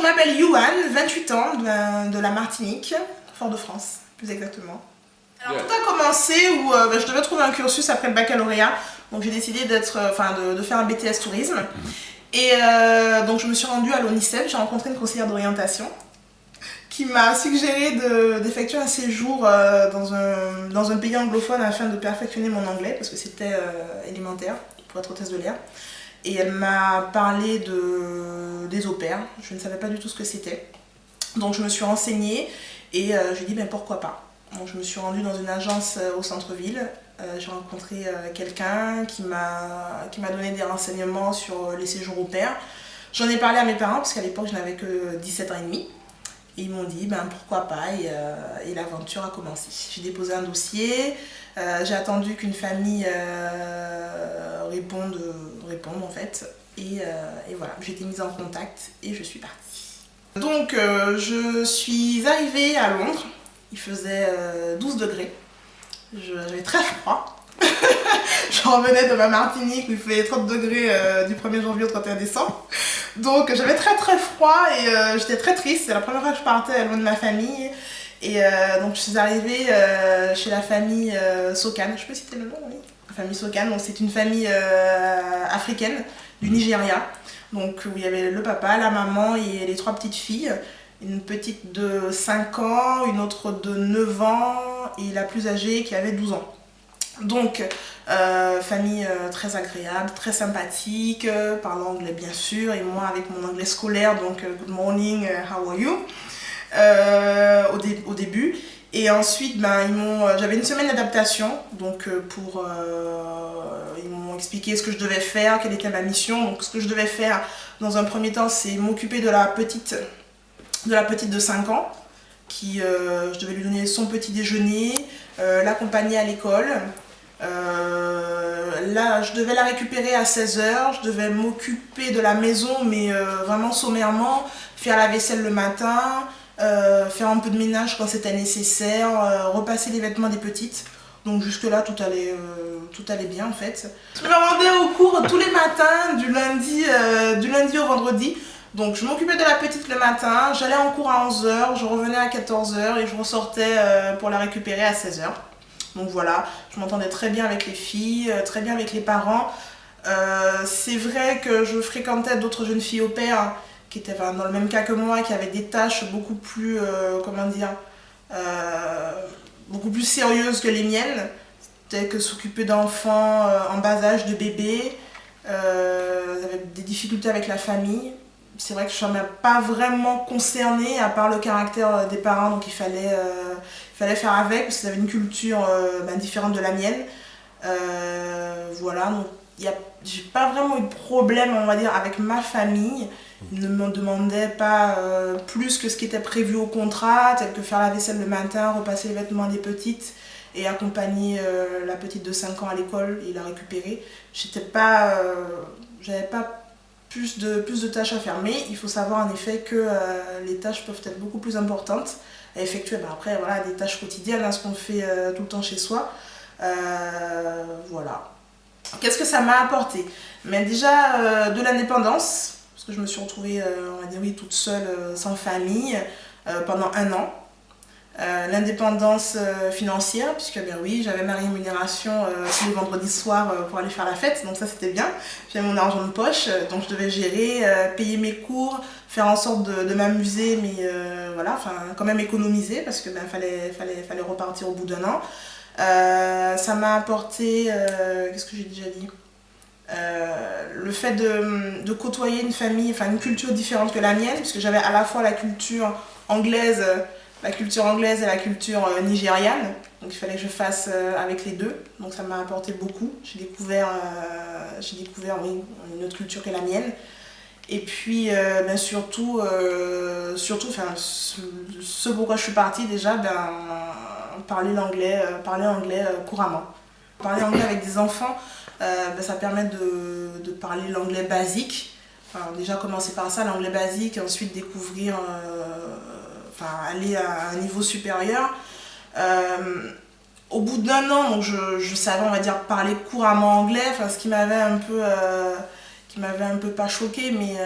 je m'appelle Youane, 28 ans, de la Martinique, Fort-de-France, plus exactement. Alors tout a commencé où je devais trouver un cursus après le baccalauréat, donc j'ai décidé de faire un BTS tourisme. Et donc je me suis rendue à l'ONICEP, j'ai rencontré une conseillère d'orientation qui m'a suggéré d'effectuer un séjour dans un pays anglophone afin de perfectionner mon anglais, parce que c'était élémentaire pour être hôtesse de l'air. Et elle m'a parlé des au pairs, je ne savais pas du tout ce que c'était. Donc je me suis renseignée et j'ai dit pourquoi pas. Donc je me suis rendue dans une agence au centre-ville, j'ai rencontré quelqu'un qui m'a donné des renseignements sur les séjours au pair. J'en ai parlé à mes parents parce qu'à l'époque je n'avais que 17 ans et demi. Et ils m'ont dit pourquoi pas et l'aventure a commencé. J'ai déposé un dossier, j'ai attendu qu'une famille réponde en fait. Et voilà, j'ai été mise en contact et je suis partie. Donc je suis arrivée à Londres, il faisait 12 degrés, j'avais très froid. Je revenais de ma Martinique où il fait 30 degrés du 1er janvier au 31 décembre. Donc j'avais très très froid et j'étais très triste. C'est la première fois que je partais loin de ma famille. Et donc je suis arrivée chez la famille Sokan. Je peux citer le nom, oui. La famille Sokan, donc c'est une famille africaine du Nigeria. Donc où il y avait le papa, la maman et les 3 petites filles. Une petite de 5 ans, une autre de 9 ans et la plus âgée qui avait 12 ans. Donc, famille très agréable, très sympathique, parlant anglais bien sûr, et moi avec mon anglais scolaire, donc good morning, how are you, au début. Et ensuite, j'avais une semaine d'adaptation, donc ils m'ont expliqué ce que je devais faire, quelle était ma mission. Donc ce que je devais faire dans un premier temps, c'est m'occuper de la petite de 5 ans, qui je devais lui donner son petit déjeuner, l'accompagner à l'école. Là, je devais la récupérer à 16 h, je devais m'occuper de la maison, mais vraiment sommairement, faire la vaisselle le matin, faire un peu de ménage quand c'était nécessaire, repasser les vêtements des petites. Donc jusque là tout allait bien en fait. Je me rendais au cours tous les matins, du lundi au vendredi. Donc je m'occupais de la petite le matin, j'allais en cours à 11 h, je revenais à 14 h et je ressortais pour la récupérer à 16 h. Donc voilà, je m'entendais très bien avec les filles, très bien avec les parents. C'est vrai que je fréquentais d'autres jeunes filles au pair qui étaient dans le même cas que moi, qui avaient des tâches beaucoup plus, beaucoup plus sérieuses que les miennes. Telles que s'occuper d'enfants en bas âge, de bébés, avaient des difficultés avec la famille. C'est vrai que je ne m'ai pas vraiment concernée, à part le caractère des parents, donc il fallait faire avec, parce qu'ils avaient une culture différente de la mienne. Voilà, donc j'ai pas vraiment eu de problème, on va dire, avec ma famille. Ils ne me demandaient pas plus que ce qui était prévu au contrat, tel que faire la vaisselle le matin, repasser les vêtements des petites et accompagner la petite de 5 ans à l'école et la récupérer. J'avais pas plus de tâches à faire, mais il faut savoir en effet que les tâches peuvent être beaucoup plus importantes à effectuer. Après, voilà, des tâches quotidiennes, ce qu'on fait tout le temps chez soi. Voilà. Qu'est-ce que ça m'a apporté? Mais déjà, de l'indépendance, parce que je me suis retrouvée, on va dire, oui, toute seule, sans famille, pendant 1 an. L'indépendance financière, puisque oui, j'avais ma rémunération tous les vendredis soirs pour aller faire la fête, donc ça c'était bien. J'avais mon argent de poche, donc je devais gérer, payer mes cours, faire en sorte de m'amuser, mais voilà, quand même économiser, parce que fallait repartir au bout d'1 an. Ça m'a apporté, qu'est-ce que j'ai déjà dit, le fait de côtoyer une famille, une culture différente que la mienne, puisque j'avais à la fois la culture anglaise et la culture nigériane, donc il fallait que je fasse avec les deux, donc ça m'a apporté beaucoup. J'ai découvert oui, une autre culture que la mienne. Et puis surtout ce pourquoi je suis partie déjà, parler anglais couramment. Parler anglais avec des enfants, ça permet de parler l'anglais basique. Déjà commencer par ça, l'anglais basique, et ensuite découvrir, aller à un niveau supérieur. Au bout d'1 an, donc je savais, on va dire, parler couramment anglais, ce qui m'avait un peu qui m'avait un peu pas choquée, mais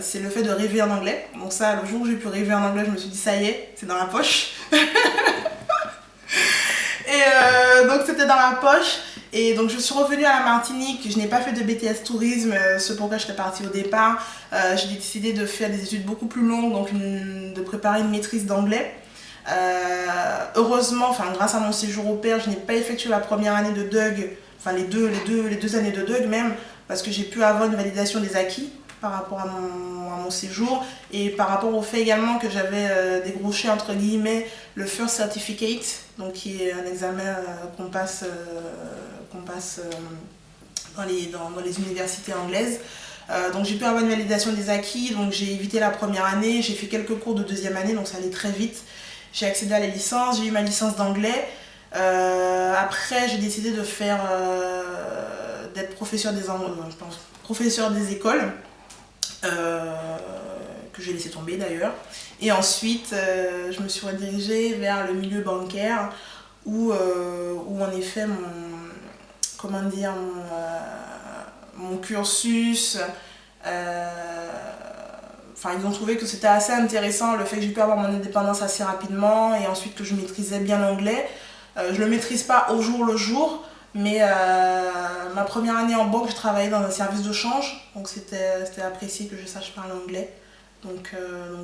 c'est le fait de rêver en anglais. Donc ça, le jour où j'ai pu rêver en anglais, je me suis dit ça y est, c'est dans la poche. Et donc c'était dans la poche. Et donc je suis revenue à la Martinique, je n'ai pas fait de BTS tourisme, ce pourquoi j'étais partie au départ. J'ai décidé de faire des études beaucoup plus longues, donc de préparer une maîtrise d'anglais. Heureusement, grâce à mon séjour au pair, je n'ai pas effectué la première année de DUG, enfin les deux années de DUG même, parce que j'ai pu avoir une validation des acquis par rapport à mon séjour et par rapport au fait également que j'avais décroché entre guillemets le First Certificate, donc qui est un examen qu'on passe dans les universités anglaises. Donc j'ai pu avoir une validation des acquis, donc j'ai évité la première année, j'ai fait quelques cours de deuxième année, donc ça allait très vite. J'ai accédé à la licence, j'ai eu ma licence d'anglais. Après j'ai décidé de faire d'être professeur des écoles, que j'ai laissé tomber d'ailleurs. Et ensuite je me suis redirigée vers le milieu bancaire où en effet mon cursus, ils ont trouvé que c'était assez intéressant le fait que j'ai pu avoir mon indépendance assez rapidement et ensuite que je maîtrisais bien l'anglais. Je le maîtrise pas au jour le jour, mais ma première année en banque, je travaillais dans un service de change, donc c'était apprécié que je sache parler anglais. Donc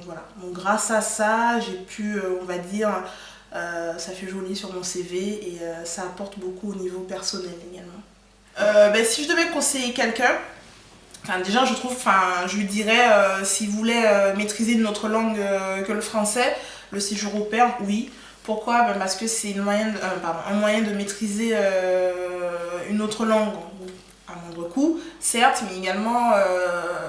voilà. Donc grâce à ça, j'ai pu, on va dire, ça fait joli sur mon CV et ça apporte beaucoup au niveau personnel également. Si je devais conseiller quelqu'un, déjà je lui dirais s'il voulait maîtriser une autre langue que le français, le séjour au pair, oui. Pourquoi? Parce que c'est un moyen de maîtriser une autre langue à moindre coût, certes, mais également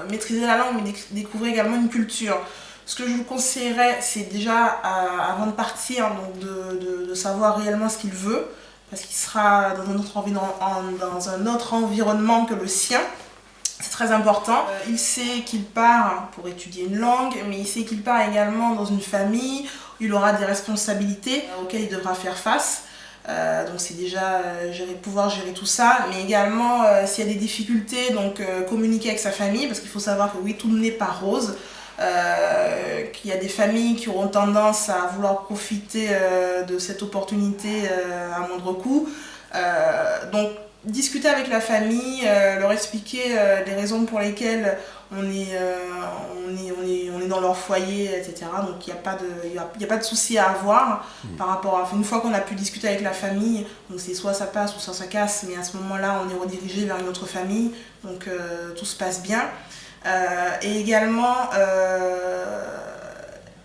maîtriser la langue, mais découvrir également une culture. Ce que je vous conseillerais, c'est déjà, avant de partir, donc de savoir réellement ce qu'il veut, parce qu'il sera dans un autre environnement que le sien. C'est très important. Il sait qu'il part pour étudier une langue, mais il sait qu'il part également dans une famille où il aura des responsabilités auxquelles il devra faire face. Donc c'est déjà pouvoir gérer tout ça, mais également s'il y a des difficultés, donc communiquer avec sa famille, parce qu'il faut savoir que oui, tout n'est pas rose. Qu'il y a des familles qui auront tendance à vouloir profiter de cette opportunité à moindre coût. Donc discuter avec la famille, leur expliquer les raisons pour lesquelles on est dans leur foyer, etc. Donc il n'y a pas de souci à avoir par rapport à... Une fois qu'on a pu discuter avec la famille, donc c'est soit ça passe ou soit ça casse, mais à ce moment-là on est redirigé vers une autre famille, donc tout se passe bien. Et également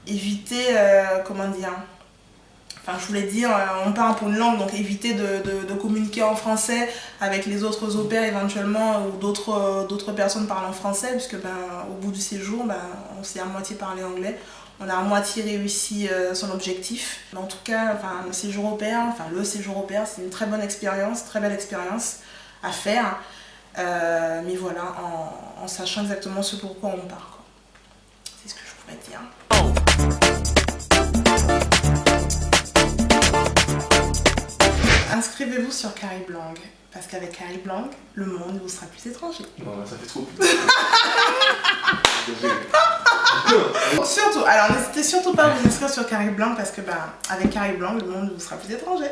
éviter, je voulais dire, on parle pour une langue, donc éviter de communiquer en français avec les autres au pair éventuellement ou d'autres personnes parlant français, puisque au bout du séjour, on sait à moitié parler anglais. On a à moitié réussi son objectif. Mais en tout cas, le séjour au pair, c'est une très bonne expérience, très belle expérience à faire. Mais voilà, en sachant exactement ce pourquoi on part, quoi. C'est ce que je pourrais dire. Inscrivez-vous sur Carrie Blanc, parce qu'avec Carrie Blanc, le monde vous sera plus étranger. Non, ça fait trop. Surtout, alors n'hésitez surtout pas à vous inscrire sur Carrie Blanc, parce que avec Carrie Blanc, le monde vous sera plus étranger.